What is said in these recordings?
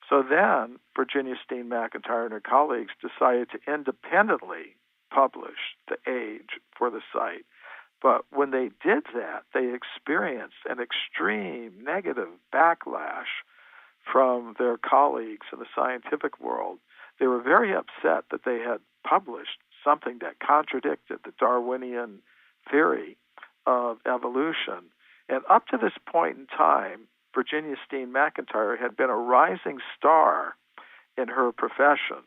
So then Virginia Steen McIntyre and her colleagues decided to independently publish the age for the site. But when they did that, they experienced an extreme negative backlash from their colleagues in the scientific world. They were very upset that they had published something that contradicted the Darwinian theory of evolution. And up to this point in time, Virginia Steen McIntyre had been a rising star in her profession.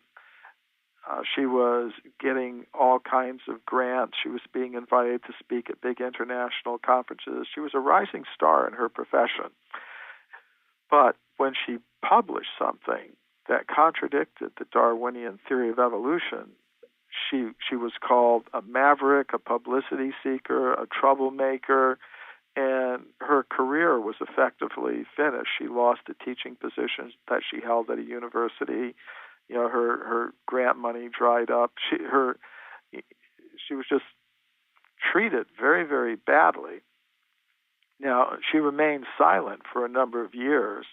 She was getting all kinds of grants. She was being invited to speak at big international conferences. She was a rising star in her profession. But when she published something that contradicted the Darwinian theory of evolution, she was called a maverick, a publicity seeker, a troublemaker, and her career was effectively finished. She lost the teaching positions that she held at a university. You know, her grant money dried up. She was just treated very, very badly. Now, she remained silent for a number of years,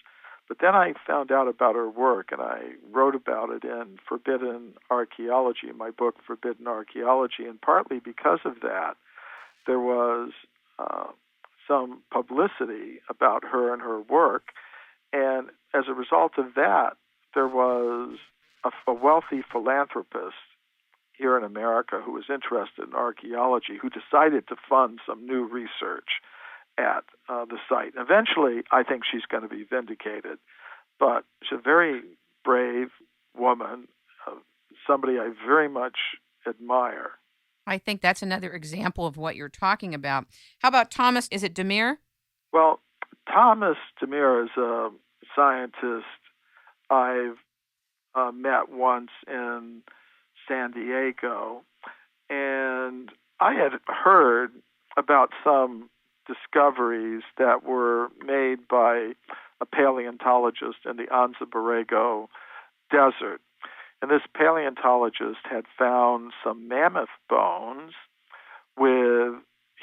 but then I found out about her work, and I wrote about it in Forbidden Archaeology, my book Forbidden Archaeology, and partly because of that, there was some publicity about her and her work, and as a result of that, there was a wealthy philanthropist here in America who was interested in archaeology who decided to fund some new research at the site. Eventually, I think she's going to be vindicated, but she's a very brave woman, somebody I very much admire. I think that's another example of what you're talking about. How about Thomas, is it Demir? Well, Thomas Demir is a scientist I've met once in San Diego, and I had heard about some discoveries that were made by a paleontologist in the Anza Borrego Desert. And this paleontologist had found some mammoth bones with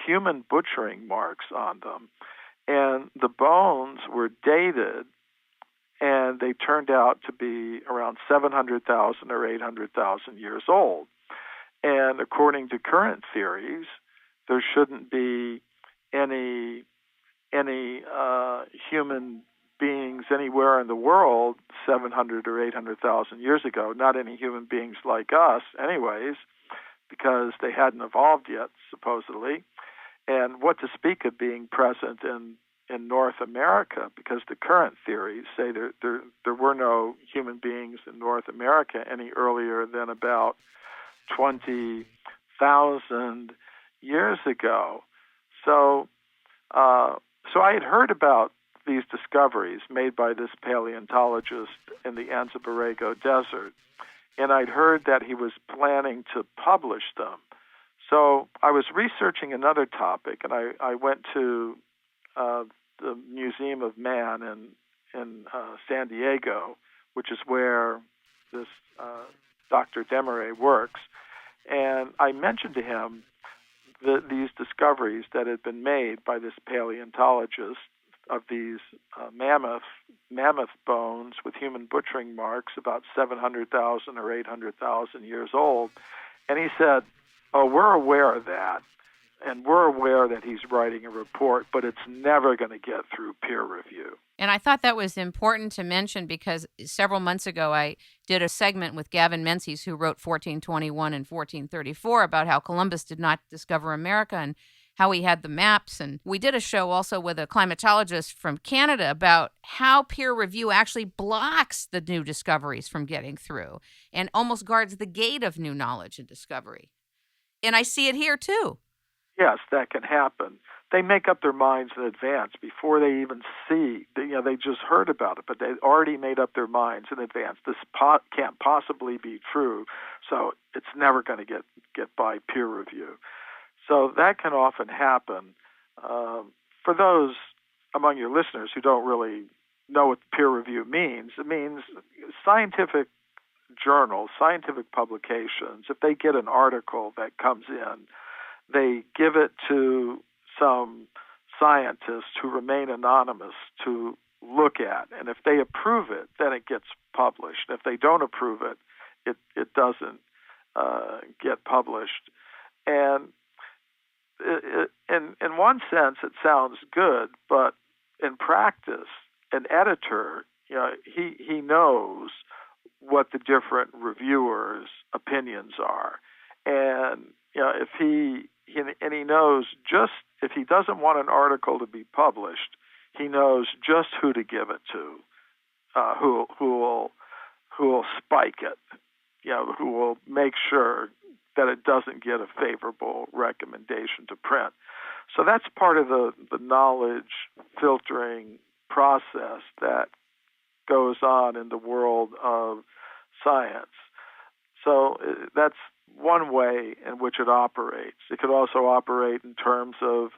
human butchering marks on them. And the bones were dated, and they turned out to be around 700,000 or 800,000 years old. And according to current theories, there shouldn't be any human beings anywhere in the world 700 or 800,000 years ago, not any human beings like us anyways, because they hadn't evolved yet, supposedly. And what to speak of being present in North America, because the current theories say there were no human beings in North America any earlier than about 20,000 years ago. So I had heard about these discoveries made by this paleontologist in the Anza Borrego Desert, and I'd heard that he was planning to publish them. So I was researching another topic, and I went to the Museum of Man in San Diego, which is where this Dr. Demire works, and I mentioned to him these discoveries that had been made by this paleontologist of these mammoth bones with human butchering marks about 700,000 or 800,000 years old. And he said, "Oh, we're aware of that, and we're aware that he's writing a report, but it's never going to get through peer review." And I thought that was important to mention because several months ago I did a segment with Gavin Menzies, who wrote 1421 and 1434, about how Columbus did not discover America and how he had the maps. And we did a show also with a climatologist from Canada about how peer review actually blocks the new discoveries from getting through and almost guards the gate of new knowledge and discovery. And I see it here too. Yes, that can happen. They make up their minds in advance before they even see. They just heard about it, but they already made up their minds in advance. This can't possibly be true, so it's never going to get by peer review. So that can often happen. For those among your listeners who don't really know what peer review means, it means scientific journals, scientific publications, if they get an article that comes in, they give it to some scientists who remain anonymous to look at. And if they approve it, then it gets published. If they don't approve it, it doesn't get published. And in one sense, it sounds good, but in practice, an editor, he knows what the different reviewers' opinions are, and if he knows just if he doesn't want an article to be published, he knows just who to give it to, who will spike it, who will make sure that it doesn't get a favorable recommendation to print. So that's part of the knowledge filtering process that goes on in the world of science. So that's one way in which it operates. It could also operate in terms of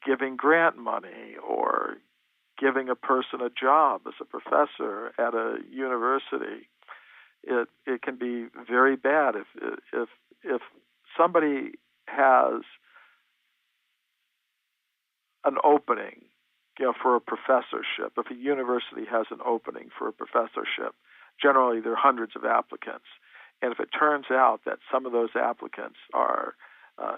giving grant money or giving a person a job as a professor at a university. It can be very bad if somebody has an opening, for a professorship. If a university has an opening for a professorship, generally there are hundreds of applicants. And if it turns out that some of those applicants are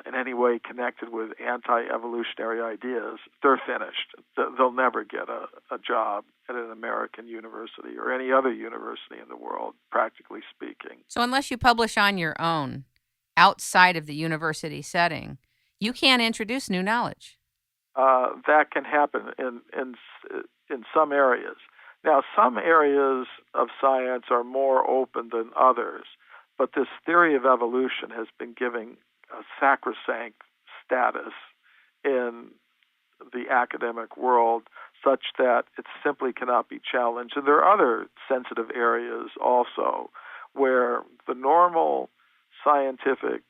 in any way connected with anti-evolutionary ideas, they're finished. They'll never get a job at an American university or any other university in the world, practically speaking. So unless you publish on your own, outside of the university setting, you can't introduce new knowledge. That can happen in some areas. Now, some areas of science are more open than others, but this theory of evolution has been given a sacrosanct status in the academic world such that it simply cannot be challenged. And there are other sensitive areas also where the normal scientific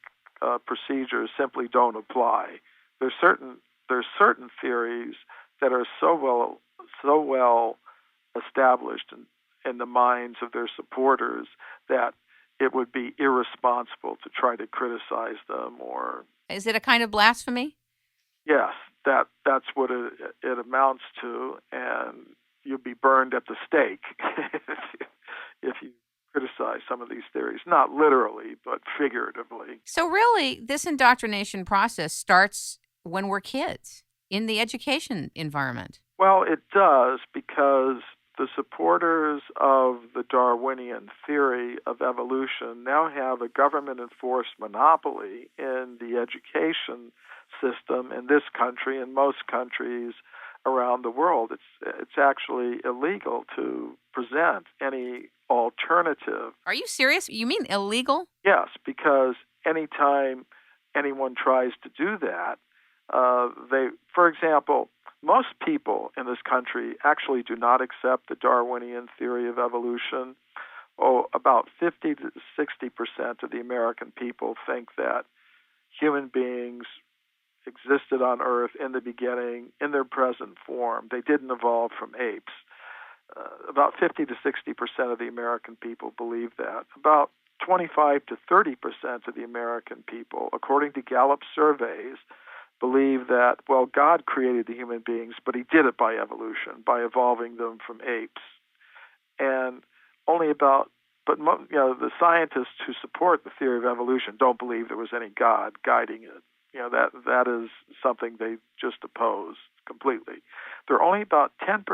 procedures simply don't apply. There's certain theories that are so well established in the minds of their supporters that it would be irresponsible to try to criticize them. Or is it a kind of blasphemy? Yes, that's what it amounts to, and you'll be burned at the stake if you criticize some of these theories, not literally, but figuratively. So really, this indoctrination process starts when we're kids in the education environment. Well, it does, because the supporters of the Darwinian theory of evolution now have a government-enforced monopoly in the education system in this country and most countries around the world. It's actually illegal to present any alternative. Are you serious? You mean illegal? Yes, because anytime anyone tries to do that, for example, most people in this country actually do not accept the Darwinian theory of evolution. About 50 to 60% of the American people think that human beings existed on Earth in the beginning in their present form. They didn't evolve from apes. About 50 to 60% of the American people believe that. About 25 to 30% of the American people, according to Gallup surveys, believe that, well, God created the human beings, but he did it by evolution, by evolving them from apes. And the scientists who support the theory of evolution don't believe there was any God guiding it. That is something they just oppose completely. There are only about 10%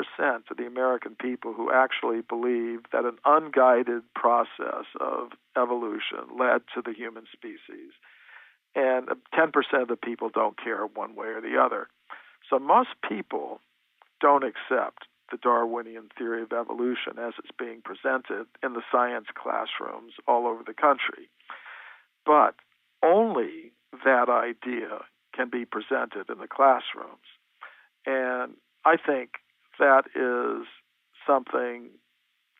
of the American people who actually believe that an unguided process of evolution led to the human species. And 10% of the people don't care one way or the other. So most people don't accept the Darwinian theory of evolution as it's being presented in the science classrooms all over the country. But only that idea can be presented in the classrooms. And I think that is something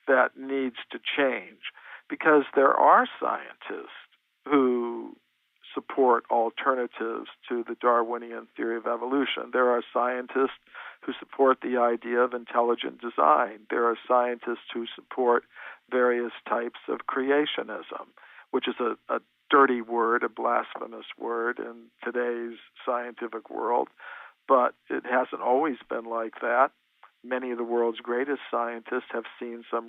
that needs to change, because there are scientists who support alternatives to the Darwinian theory of evolution. There are scientists who support the idea of intelligent design. There are scientists who support various types of creationism, which is a dirty word, a blasphemous word in today's scientific world, but it hasn't always been like that. many of the world's greatest scientists have seen some